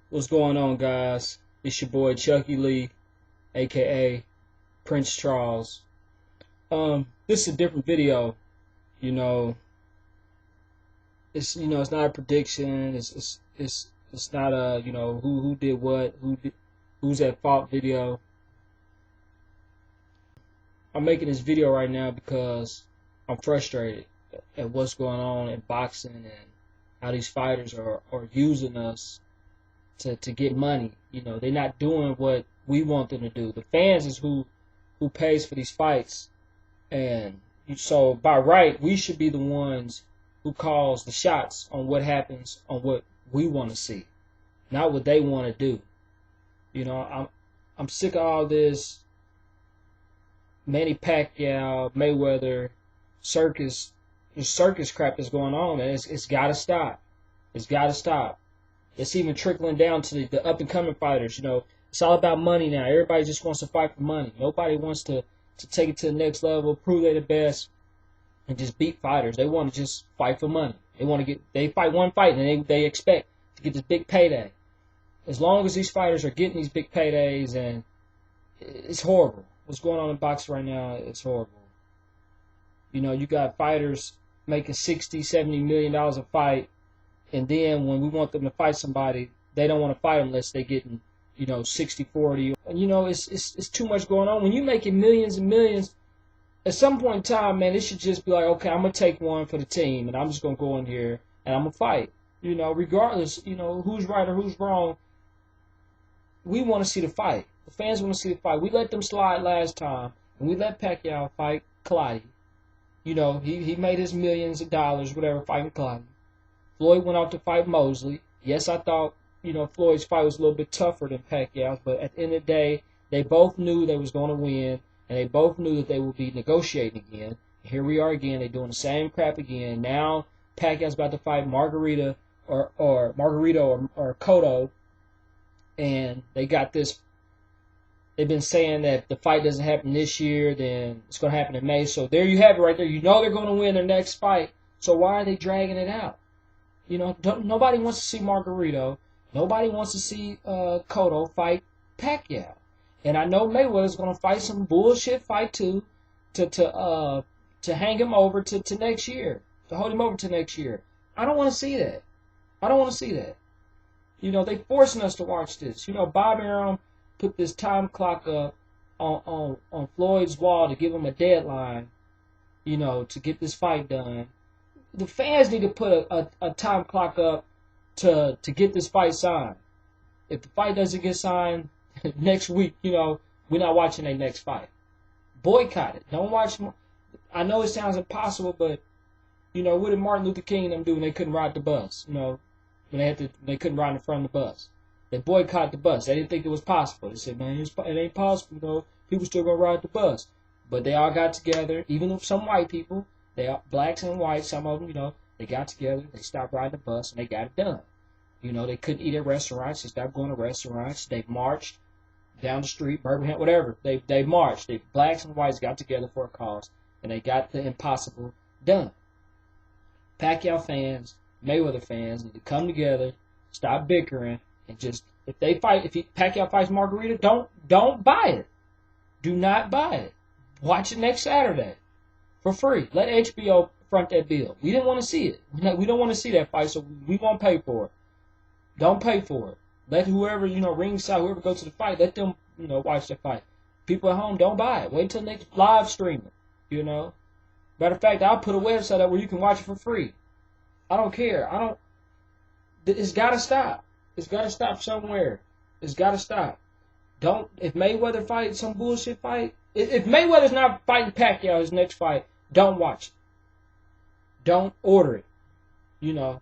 What's going on, guys? It's your boy Chucky Lee, aka Prince Charles. This is a different video. You know, it's not a prediction. It's not a who did what, who's at fault video. I'm making this video right now because I'm frustrated at what's going on in boxing and how these fighters are using us to get money. They're not doing what we want them to do. The fans is who pays for these fights, and so by right we should be the ones who calls the shots on what happens, on what we want to see, not what they want to do. I'm sick of all this Manny Pacquiao, Mayweather circus crap that's going on, and it's got to stop. It's got to stop. It's even trickling down to the up-and-coming fighters. It's all about money now. Everybody just wants to fight for money. Nobody wants to take it to the next level, prove they're the best, and just beat fighters. They want to just fight for money. They fight one fight, and they expect to get this big payday. As long as these fighters are getting these big paydays, and it's horrible. What's going on in boxing right now, it's horrible. You got fighters making $60, $70 million a fight, and then when we want them to fight somebody, they don't want to fight unless they're getting, 60-40. And it's too much going on. When you're making millions and millions, at some point in time, man, it should just be like, okay, I'm gonna take one for the team, and I'm just gonna go in here and I'm gonna fight. Regardless, who's right or who's wrong, we want to see the fight. The fans want to see the fight. We let them slide last time, and we let Pacquiao fight Clyde. He made his millions of dollars, whatever, fighting Clyde. Floyd went out to fight Mosley. Yes, I thought, Floyd's fight was a little bit tougher than Pacquiao's, but at the end of the day, they both knew they was going to win, and they both knew that they would be negotiating again. Here we are again. They're doing the same crap again. Now Pacquiao's about to fight Margarito or Cotto, and they got this. They've been saying that if the fight doesn't happen this year, then it's going to happen in May. So there you have it right there. They're going to win their next fight. So why are they dragging it out? Nobody wants to see Margarito. Nobody wants to see Cotto fight Pacquiao. And I know Mayweather's going to fight some bullshit fight too, to hang him over to next year, to hold him over to next year. I don't want to see that. I don't want to see that. They forcing us to watch this. Bob Arum put this time clock up on Floyd's wall to give him a deadline, to get this fight done. The fans need to put a time clock up to get this fight signed. If the fight doesn't get signed next week, we're not watching their next fight. Boycott it. Don't watch. I know it sounds impossible, but what did Martin Luther King and them do when they couldn't ride the bus? When they couldn't ride in front of the bus. They boycotted the bus. They didn't think it was possible. They said, man, it ain't possible. People still gonna ride the bus. But they all got together, even if some white people, blacks and whites, some of them, they got together, they stopped riding the bus, and they got it done. They couldn't eat at restaurants. They stopped going to restaurants. They marched down the street, Birmingham, whatever. They marched. Blacks and whites got together for a cause, and they got the impossible done. Pacquiao fans, Mayweather fans need to come together, stop bickering, and just, if Pacquiao fights Margarita, don't buy it. Do not buy it. Watch it next Saturday for free. Let HBO front that bill. We didn't want to see it. We don't want to see that fight, so we won't pay for it. Don't pay for it. Let whoever, ringside, whoever goes to the fight, let them, watch the fight. People at home, don't buy it. Wait till next live stream it, Matter of fact, I'll put a website up where you can watch it for free. I don't care. It's got to stop. It's got to stop somewhere. It's got to stop. If Mayweather fights some bullshit fight, if Mayweather's not fighting Pacquiao his next fight, don't watch it. Don't order it.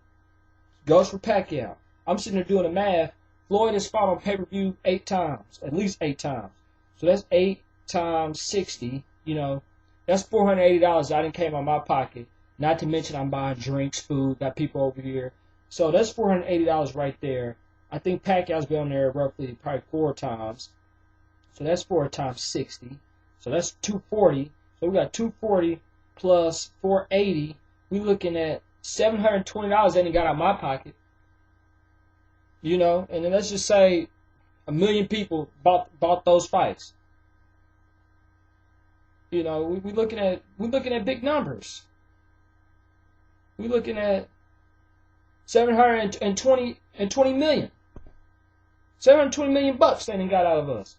Goes for Pacquiao. I'm sitting there doing the math. Floyd has fought on pay-per-view 8 times, at least 8 times. So that's 8 times 60. That's $480 I didn't came out of my pocket. Not to mention I'm buying drinks, food, got people over here. So that's $480 right there. I think Pacquiao's been on there roughly probably 4 times. So that's 4 times 60. So that's $240. So we got $240 plus $480. We looking at $720 that he got out of my pocket. You know, and then let's just say 1 million people bought those fights. You know, we're looking at big numbers. We're looking at 720 million. 720 million bucks they done got out of us.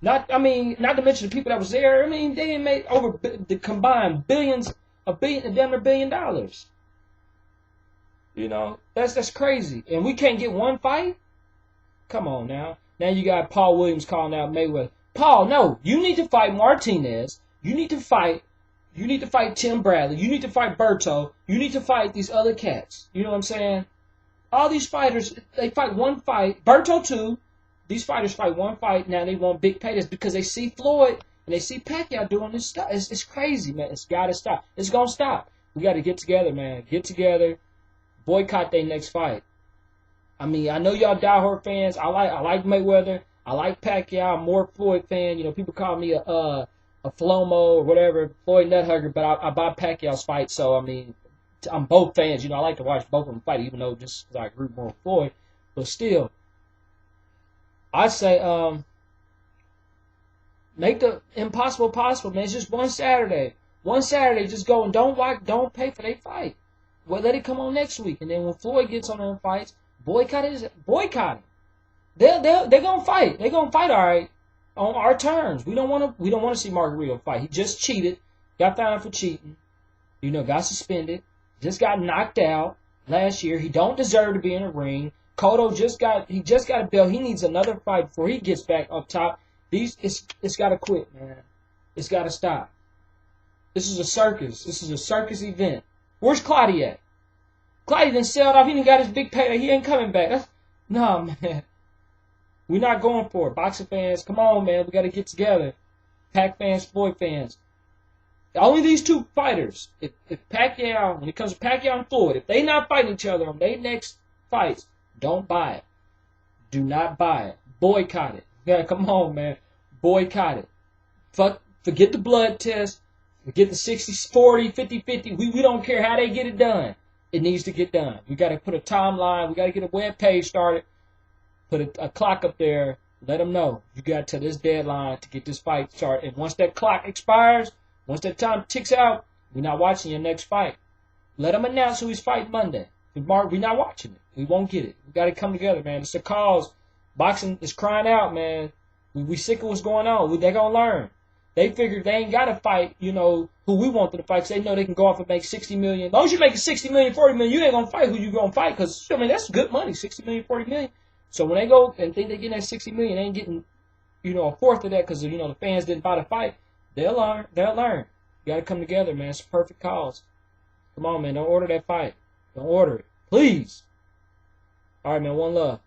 Not to mention the people that was there. I mean, they didn't make over the combined damn near $1 billion. You know, that's crazy. And we can't get one fight? Come on now. Now you got Paul Williams calling out Mayweather. Paul, no, you need to fight Martinez. You need to fight Tim Bradley. You need to fight Berto. You need to fight these other cats. You know what I'm saying? All these fighters, they fight one fight. Berto too. These fighters fight one fight. Now they want big paydays because they see Floyd and they see Pacquiao doing this stuff. It's crazy, man. It's got to stop. It's going to stop. We got to get together, man. Get together. Boycott their next fight. I mean, I know y'all diehard fans. I like Mayweather. I like Pacquiao. I'm more Floyd fan. You know, people call me a Flomo or whatever, Floyd Nuthugger, but I buy Pacquiao's fight. So, I mean, I'm both fans. You know, I like to watch both of them fight, even though just because I agree more with Floyd. But still, I say make the impossible possible, man. It's just one Saturday. One Saturday, just go and don't pay for their fight. Well, let it come on next week. And then when Floyd gets on them fights, boycott him. They're gonna fight. They're gonna fight all right on our terms. We don't wanna see Margarito fight. He just cheated, got found for cheating, you know, got suspended, just got knocked out last year. He don't deserve to be in the ring. Cotto just got a belt. He needs another fight before he gets back up top. It's gotta quit, man. It's gotta stop. This is a circus. This is a circus event. Where's Clottey at? Clottey done sailed off. He done got his big payday. He ain't coming back. No, man. We're not going for it. Boxing fans, come on, man. We got to get together. Pac fans, Floyd fans. Only these two fighters. If Pacquiao, when it comes to Pacquiao and Floyd, if they not fighting each other on their next fights, don't buy it. Do not buy it. Boycott it. Yeah, come on, man. Boycott it. Forget the blood test. Forget the 60-40, 50-50. We don't care how they get it done. It needs to get done. We got to put a timeline. We got to get a web page started. Put a clock up there. Let them know you got to this deadline to get this fight started. And once that clock expires, once that time ticks out, we're not watching your next fight. Let them announce who he's fighting Monday. We're not watching it. We won't get it. We got to come together, man. It's a cause. Boxing is crying out, man. We sick of what's going on. They're going to learn. They figured they ain't got to fight, you know, who we want them to fight because they know they can go off and make $60 million. As long as you make $60 million, $40 million, you ain't going to fight who you going to fight because, I mean, that's good money, $60 million, $40 million. So when they go and think they're getting that $60 million, they ain't getting, you know, a fourth of that because, you know, the fans didn't buy the fight. They'll learn. They'll learn. You got to come together, man. It's a perfect cause. Come on, man. Don't order that fight. Don't order it. Please. All right, man. One love.